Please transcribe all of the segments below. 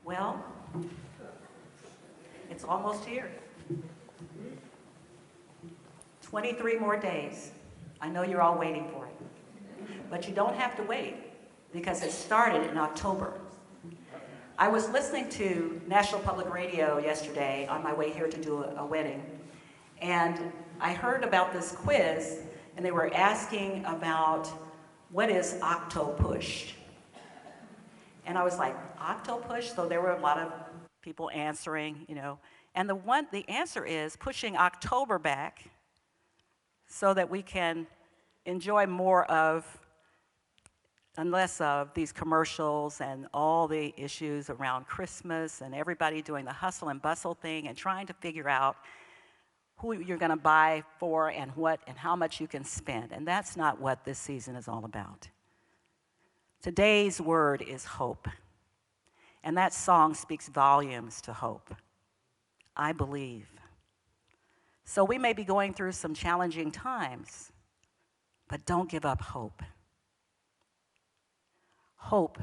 Well, it's almost here. 23 more days. I know you're all waiting for it. But you don't have to wait because it started in October. I was listening to National Public Radio yesterday on my way here to do a wedding, and I heard about this quiz, and they were asking about what is Octopush. And I was like, Octopush? So there were a lot of people answering, And the answer is pushing October back so that we can enjoy more of and less of these commercials and all the issues around Christmas and everybody doing the hustle and bustle thing and trying to figure out who you're going to buy for and what and how much you can spend. And that's not what this season is all about. Today's word is hope. And that song speaks volumes to hope. I believe. So we may be going through some challenging times, but don't give up hope. Hope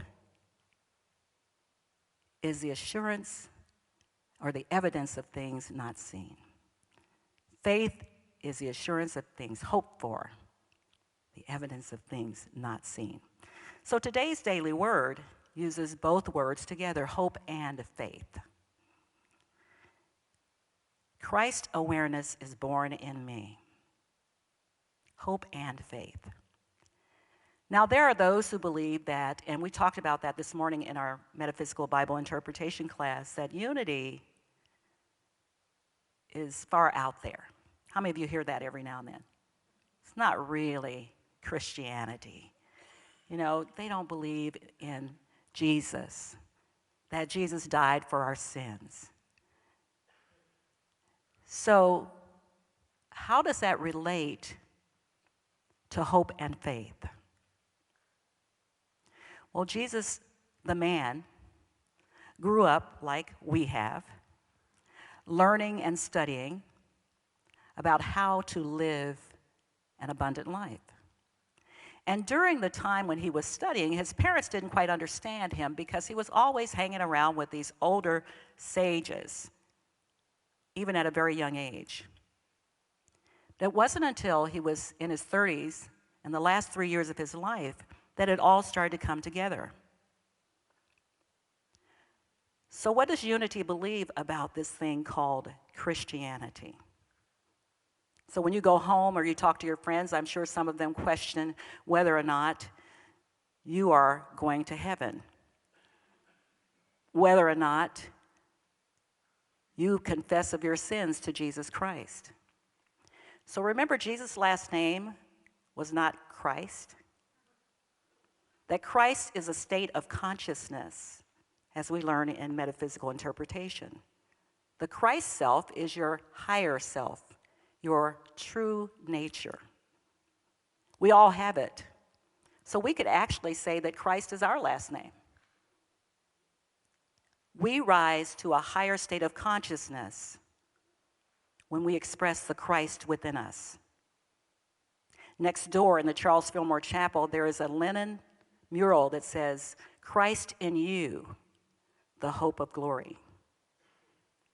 is the assurance or the evidence of things not seen. Faith is the assurance of things hoped for, the evidence of things not seen. So today's daily word uses both words together, hope and faith. Christ awareness is born in me. Hope and faith. Now, there are those who believe that, and we talked about that this morning in our metaphysical Bible interpretation class, that unity is far out there. How many of you hear that every now and then? It's not really Christianity. They don't believe in Jesus, that Jesus died for our sins. So, how does that relate to hope and faith? Well, Jesus, the man, grew up like we have, learning and studying about how to live an abundant life. And during the time when he was studying, his parents didn't quite understand him because he was always hanging around with these older sages, even at a very young age. It wasn't until he was in his 30s, in the last 3 years of his life, that it all started to come together. So what does Unity believe about this thing called Christianity? So when you go home or you talk to your friends, I'm sure some of them question whether or not you are going to heaven, whether or not you confess of your sins to Jesus Christ. So remember, Jesus' last name was not Christ. That Christ is a state of consciousness, as we learn in metaphysical interpretation. The Christ self is your higher self, your true nature. We all have it. So we could actually say that Christ is our last name. We rise to a higher state of consciousness when we express the Christ within us. Next door in the Charles Fillmore Chapel, there is a linen mural that says, Christ in you, the hope of glory.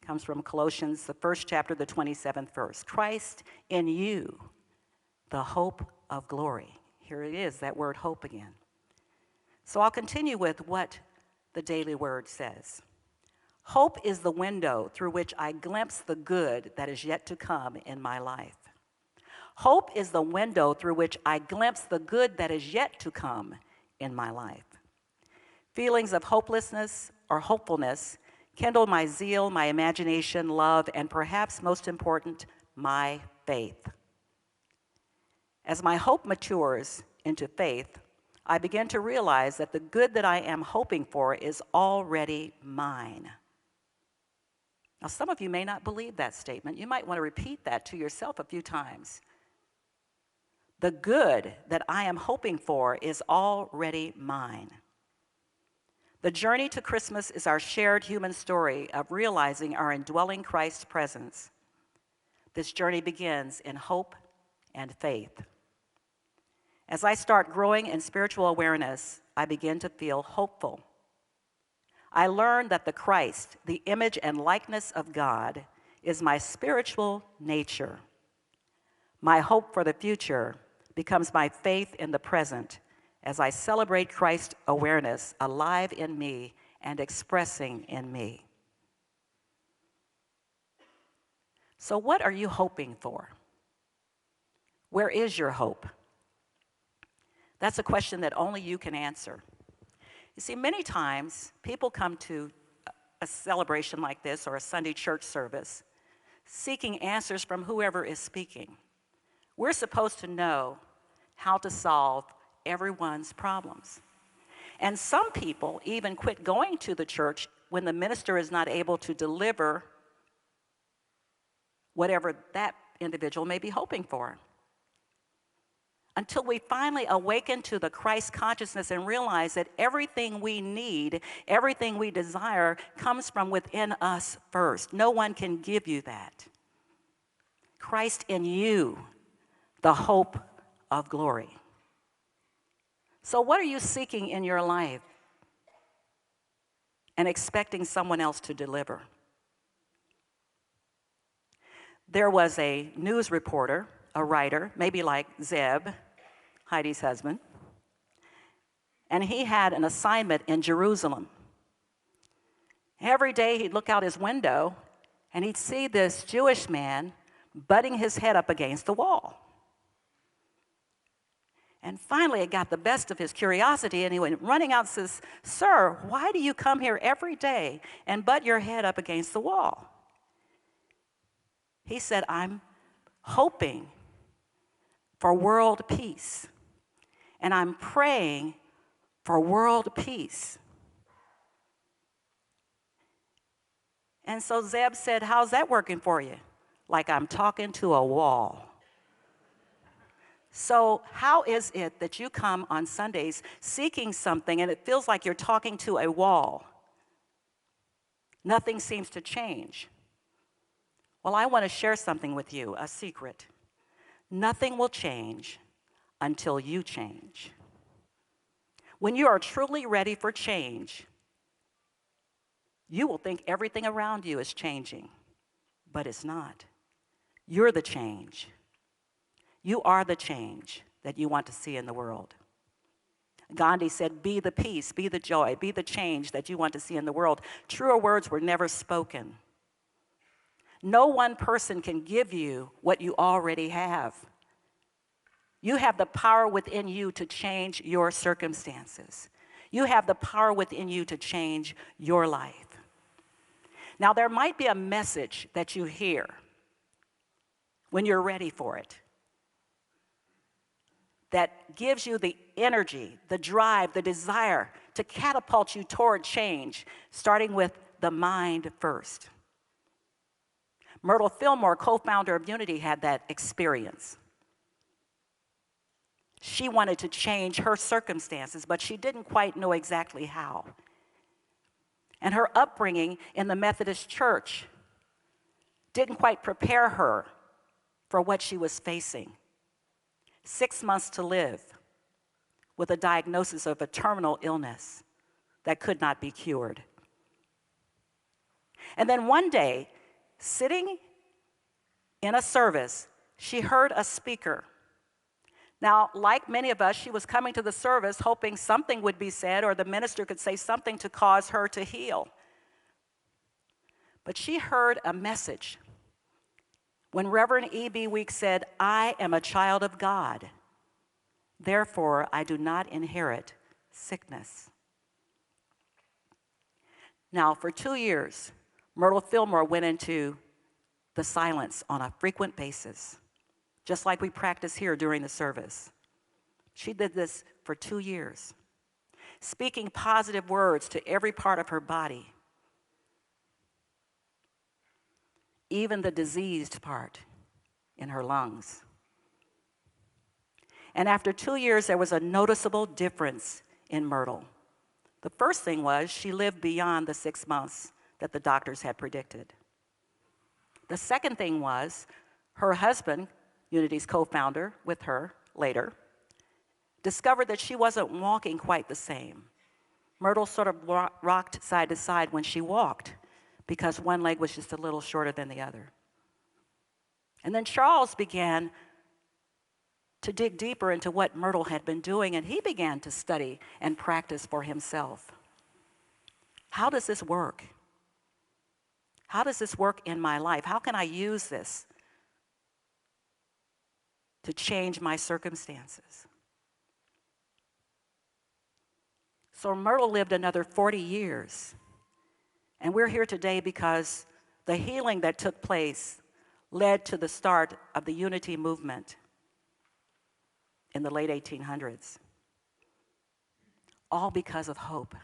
Comes from Colossians, the 1st chapter, the 27th verse. Christ in you, the hope of glory. Here it is, that word hope again. So I'll continue with what the daily word says. Hope is the window through which I glimpse the good that is yet to come in my life. Hope is the window through which I glimpse the good that is yet to come in my life. Feelings of hopelessness or hopefulness kindle my zeal, my imagination, love, and perhaps most important, my faith. As my hope matures into faith, I begin to realize that the good that I am hoping for is already mine. Now, some of you may not believe that statement. You might want to repeat that to yourself a few times. The good that I am hoping for is already mine. The journey to Christmas is our shared human story of realizing our indwelling Christ's presence. This journey begins in hope and faith. As I start growing in spiritual awareness, I begin to feel hopeful. I learned that the Christ, the image and likeness of God, is my spiritual nature. My hope for the future becomes my faith in the present as I celebrate Christ's awareness alive in me and expressing in me. So what are you hoping for? Where is your hope? That's a question that only you can answer. You see, many times people come to a celebration like this or a Sunday church service seeking answers from whoever is speaking. We're supposed to know how to solve everyone's problems. And some people even quit going to the church when the minister is not able to deliver whatever that individual may be hoping for. Until we finally awaken to the Christ consciousness and realize that everything we need, everything we desire, comes from within us first. No one can give you that. Christ in you, the hope of glory. So what are you seeking in your life and expecting someone else to deliver? There was a news reporter, a writer, maybe like Zeb, Heidi's husband, and he had an assignment in Jerusalem. Every day he'd look out his window and he'd see this Jewish man butting his head up against the wall. And finally it got the best of his curiosity and he went running out and says, "Sir, why do you come here every day and butt your head up against the wall?" He said, "I'm hoping for world peace, and I'm praying for world peace." And so Zeb said, "How's that working for you?" "Like I'm talking to a wall." So how is it that you come on Sundays seeking something and it feels like you're talking to a wall? Nothing seems to change. Well, I want to share something with you, a secret. Nothing will change until you change. When you are truly ready for change, you will think everything around you is changing, but it's not. You're the change. You are the change that you want to see in the world. Gandhi said, "Be the peace, be the joy, be the change that you want to see in the world." Truer words were never spoken. No one person can give you what you already have. You have the power within you to change your circumstances. You have the power within you to change your life. Now, there might be a message that you hear when you're ready for it that gives you the energy, the drive, the desire to catapult you toward change, starting with the mind first. Myrtle Fillmore, co-founder of Unity, had that experience. She wanted to change her circumstances, but she didn't quite know exactly how. And her upbringing in the Methodist Church didn't quite prepare her for what she was facing. 6 months to live with a diagnosis of a terminal illness that could not be cured. And then one day, sitting in a service, she heard a speaker. Now, like many of us, she was coming to the service hoping something would be said or the minister could say something to cause her to heal. But she heard a message when Reverend E.B. Weeks said, "I am a child of God. Therefore, I do not inherit sickness." Now, for 2 years, Myrtle Fillmore went into the silence on a frequent basis, just like we practice here during the service. She did this for 2 years, speaking positive words to every part of her body, even the diseased part in her lungs. And after 2 years, there was a noticeable difference in Myrtle. The first thing was she lived beyond the 6 months that the doctors had predicted. The second thing was her husband, Unity's co-founder with her later, discovered that she wasn't walking quite the same. Myrtle sort of rocked side to side when she walked because one leg was just a little shorter than the other. And then Charles began to dig deeper into what Myrtle had been doing, and he began to study and practice for himself. How does this work? How does this work in my life? How can I use this to change my circumstances? So Myrtle lived another 40 years. And we're here today because the healing that took place led to the start of the unity movement in the late 1800s. All because of hope.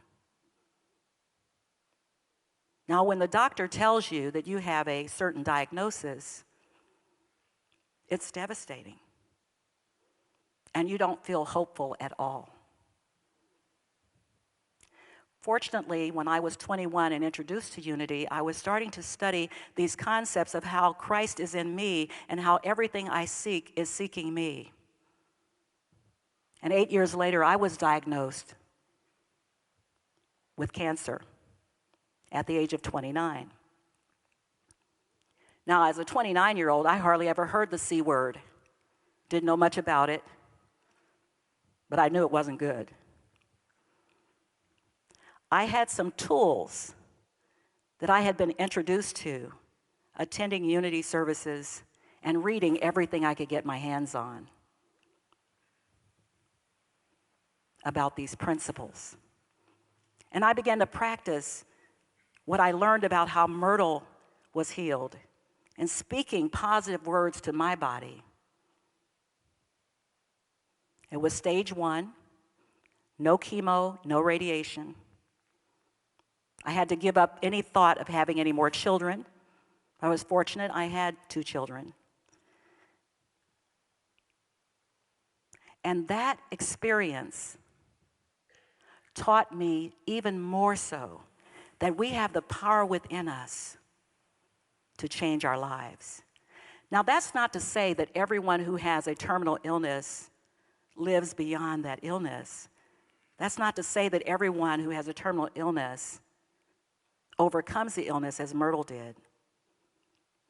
Now, when the doctor tells you that you have a certain diagnosis, it's devastating. And you don't feel hopeful at all. Fortunately, when I was 21 and introduced to unity, I was starting to study these concepts of how Christ is in me and how everything I seek is seeking me. And 8 years later, I was diagnosed with cancer at the age of 29. Now, as a 29-year-old, I hardly ever heard the C word. Didn't know much about it, but I knew it wasn't good. I had some tools that I had been introduced to, attending unity services and reading everything I could get my hands on about these principles. And I began to practice what I learned about how Myrtle was healed and speaking positive words to my body. It was stage 1, no chemo, no radiation. I had to give up any thought of having any more children. I was fortunate, I had 2 children. And that experience taught me even more so that we have the power within us to change our lives. Now, that's not to say that everyone who has a terminal illness lives beyond that illness. That's not to say that everyone who has a terminal illness overcomes the illness as Myrtle did.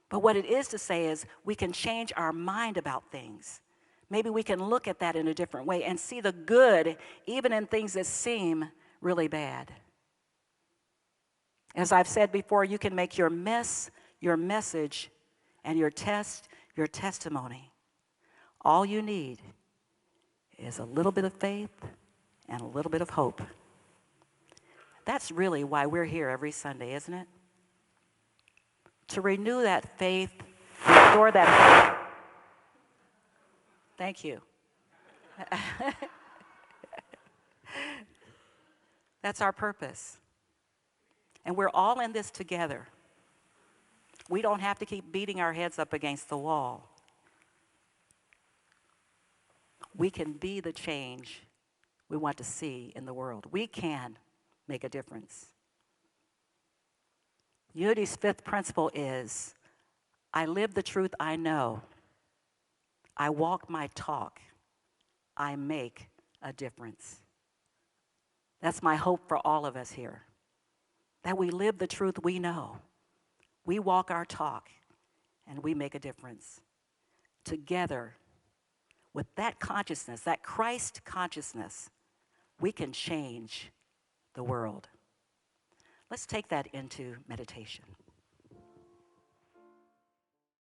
But what it is to say is we can change our mind about things. Maybe we can look at that in a different way and see the good even in things that seem really bad. As I've said before, you can make your mess your message and your test your testimony. All you need is a little bit of faith and a little bit of hope. That's really why we're here every Sunday, isn't it? To renew that faith, restore that hope. Thank you. That's our purpose. And we're all in this together. We don't have to keep beating our heads up against the wall. We can be the change we want to see in the world. We can make a difference. Unity's 5th principle is, I live the truth I know. I walk my talk. I make a difference. That's my hope for all of us here, that we live the truth we know. We walk our talk, and we make a difference. Together, with that consciousness, that Christ consciousness, we can change the world. Let's take that into meditation.